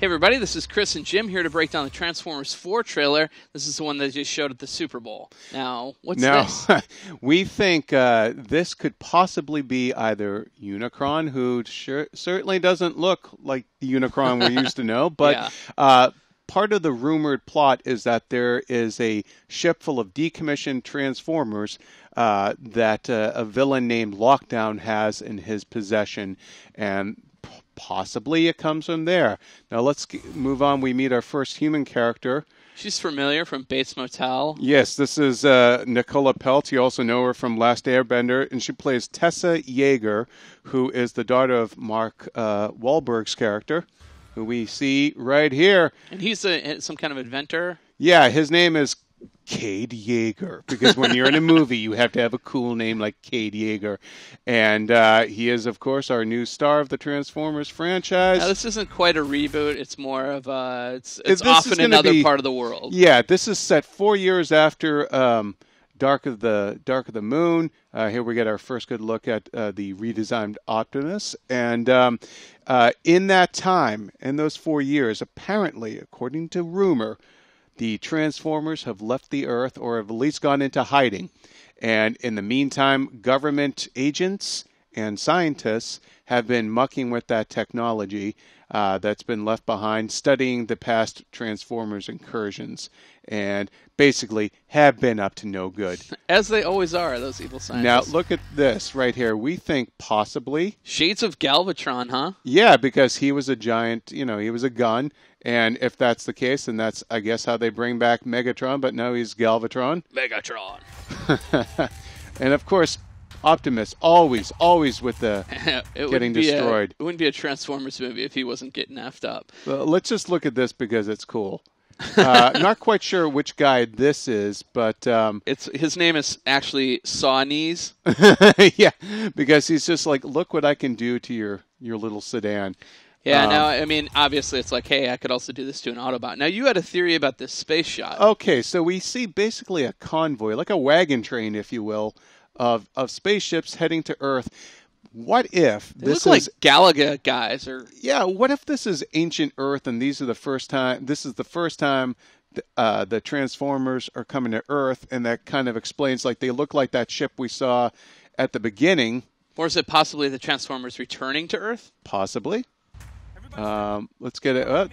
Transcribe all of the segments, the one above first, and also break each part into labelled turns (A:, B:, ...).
A: Hey everybody, this is Chris and Jim here to break down the Transformers 4 trailer. This is the one that just showed at the Super Bowl. Now, what's this?
B: We think this could possibly be either Unicron, who certainly doesn't look like the Unicron we used to know, but part of the rumored plot is that there is a ship full of decommissioned Transformers that a villain named Lockdown has in his possession, and possibly it comes from there. Now let's move on. We meet our first human character.
A: She's familiar from Bates Motel.
B: Yes, this is Nicola Pelt. You also know her from Last Airbender, and she plays Tessa Yeager, who is the daughter of Mark Wahlberg's character, who we see right here.
A: And he's some kind of inventor?
B: Yeah, his name is Cade Yeager, because when you're in a movie, you have to have a cool name like Cade Yeager. And he is, of course, our new star of the Transformers franchise.
A: Now, this isn't quite a reboot. It's more of it's off in another part of the world.
B: Yeah, this is set 4 years after Dark of the Moon. Here we get our first good look at the redesigned Optimus. And in that time, in those 4 years, apparently, according to rumor, the Transformers have left the Earth, or have at least gone into hiding. And in the meantime, government agents and scientists have been mucking with that technology that's been left behind, studying the past Transformers incursions, and basically have been up to no good.
A: As they always are, those evil scientists.
B: Now, look at this right here. We think possibly
A: Shades of Galvatron, huh?
B: Yeah, because he was a giant, he was a gun. And if that's the case, then that's, I guess, how they bring back Megatron, but no, he's Galvatron.
A: Megatron.
B: And, of course, Optimus, always with the getting destroyed.
A: It wouldn't be a Transformers movie if he wasn't getting effed up.
B: Well, let's just look at this because it's cool. Not quite sure which guy this is, but
A: his name is actually Saw Knees.
B: Yeah, because he's just like, look what I can do to your little sedan.
A: Yeah, now, I mean, obviously it's like, hey, I could also do this to an Autobot. Now, you had a theory about this space shot.
B: Okay, so we see basically a convoy, like a wagon train, if you will, of spaceships heading to Earth. What if this
A: look like Galaga guys?
B: Yeah, what if this is ancient Earth, and this is the first time the Transformers are coming to Earth, and that kind of explains, like, they look like that ship we saw at the beginning.
A: Or is it possibly the Transformers returning to Earth?
B: Possibly. Let's get it. Oh,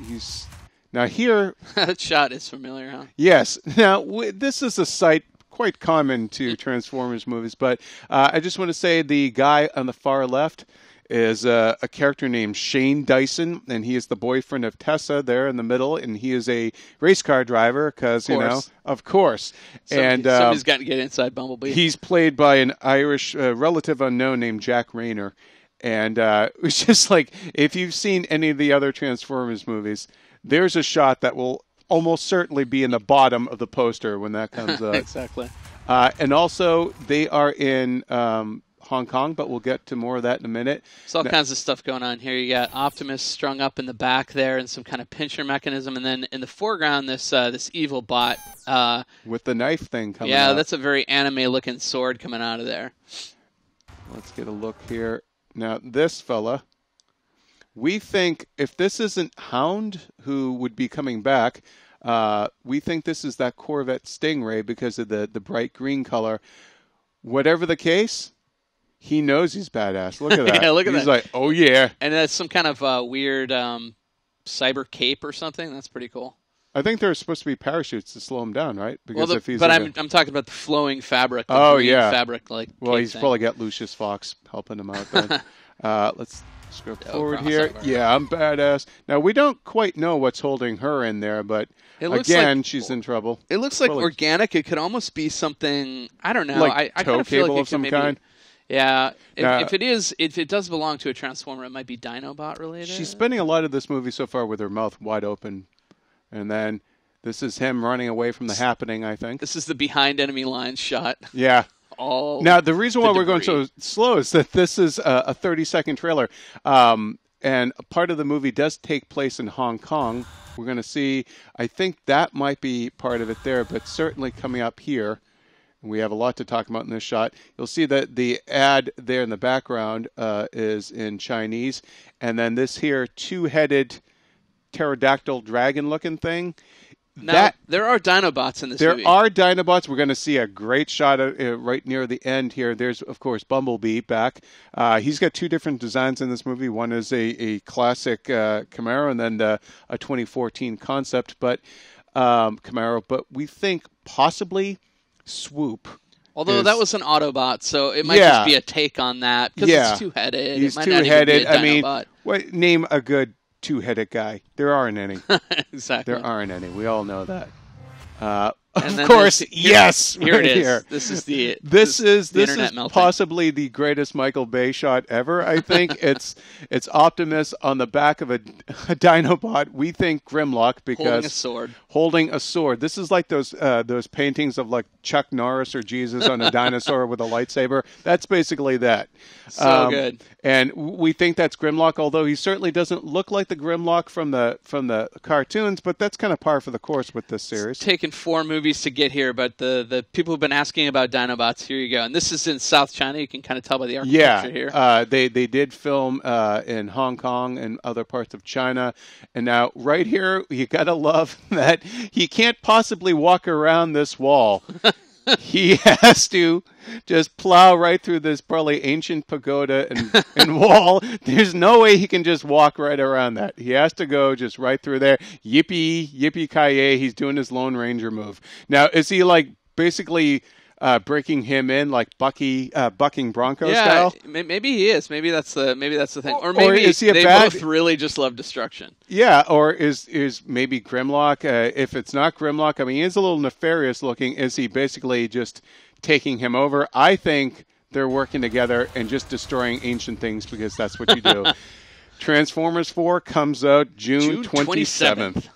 B: he's now here.
A: That shot is familiar, huh?
B: Yes. Now this is a sight quite common to Transformers movies, but I just want to say the guy on the far left is a character named Shane Dyson, and he is the boyfriend of Tessa there in the middle, and he is a race car driver because, of course.
A: Somebody's got to get inside Bumblebee.
B: He's played by an Irish relative unknown named Jack Rayner. And it's just like, if you've seen any of the other Transformers movies, there's a shot that will almost certainly be in the bottom of the poster when that comes up.
A: Exactly.
B: And also, they are in Hong Kong, but we'll get to more of that in a minute.
A: There's all kinds of stuff going on here. You got Optimus strung up in the back there and some kind of pincher mechanism. And then in the foreground, this evil bot.
B: With the knife thing coming out.
A: Yeah, that's a very anime-looking sword coming out of there.
B: Let's get a look here. Now, this fella, we think if this isn't Hound, who would be coming back, we think this is that Corvette Stingray because of the bright green color. Whatever the case, he knows he's badass. Look at that.
A: Yeah, look at
B: he's
A: that.
B: Like, oh, yeah.
A: And that's some kind of weird cyber cape or something. That's pretty cool.
B: I think there's supposed to be parachutes to slow him down, right?
A: Because I'm talking about the flowing fabric. The green fabric, like.
B: Well, he's probably got Lucius Fox helping him out. Then. Let's go forward here. Yeah, I'm badass. Now we don't quite know what's holding her in there, but again, she's in trouble.
A: It looks like organic. It could almost be something. I don't know.
B: Like
A: I
B: tow
A: kind of feel
B: cable
A: like
B: of some kind.
A: Yeah, if it does belong to a Transformer, it might be Dinobot related.
B: She's spending a lot of this movie so far with her mouth wide open. And then this is him running away from the happening, I think.
A: This is the behind enemy lines shot.
B: Yeah.
A: Now,
B: the reason why we're going so slow is that this is a 30-second trailer. And part of the movie does take place in Hong Kong. We're going to see, I think that might be part of it there, but certainly coming up here. We have a lot to talk about in this shot. You'll see that the ad there in the background is in Chinese. And then this here two-headed pterodactyl dragon-looking thing.
A: Now, there are Dinobots in this movie.
B: There are Dinobots. We're going to see a great shot right near the end here. There's, of course, Bumblebee back. He's got 2 different designs in this movie. One is a classic Camaro, and then a 2014 concept Camaro. But we think possibly Swoop.
A: Although that was an Autobot, so it might just be a take on that, because it's two-headed.
B: He's
A: it might
B: two-headed.
A: Not even be a Dinobot.
B: Name a good 2-headed guy. There aren't any.
A: Exactly.
B: There aren't any. We all know that.
A: And
B: of course, yes.
A: Here it is.
B: Here.
A: This is the
B: internet melting. Possibly the greatest Michael Bay shot ever. I think it's Optimus on the back of a Dinobot. We think Grimlock because holding a sword. This is like those paintings of like Chuck Norris or Jesus on a dinosaur with a lightsaber. That's basically that.
A: So good.
B: And we think that's Grimlock, although he certainly doesn't look like the Grimlock from the cartoons. But that's kind of par for the course with this series.
A: It's taken 4 movies to get here, but the people have been asking about Dinobots. Here you go. And this is in South China. You can kind of tell by the architecture here.
B: They did film in Hong Kong and other parts of China. And now right here, you got to love that he can't possibly walk around this wall. He has to just plow right through this probably ancient pagoda and wall. There's no way he can just walk right around that. He has to go just right through there. Yippee, yippee-ki-yay. He's doing his Lone Ranger move. Now, is he like basically breaking him in like bucking Bronco style?
A: Maybe he is. Maybe that's the thing. Or maybe
B: is he
A: they both really just love destruction.
B: Yeah, or is maybe Grimlock? If it's not Grimlock, I mean, he is a little nefarious looking. Is he basically just taking him over? I think they're working together and just destroying ancient things because that's what you do. Transformers 4 comes out June 27th.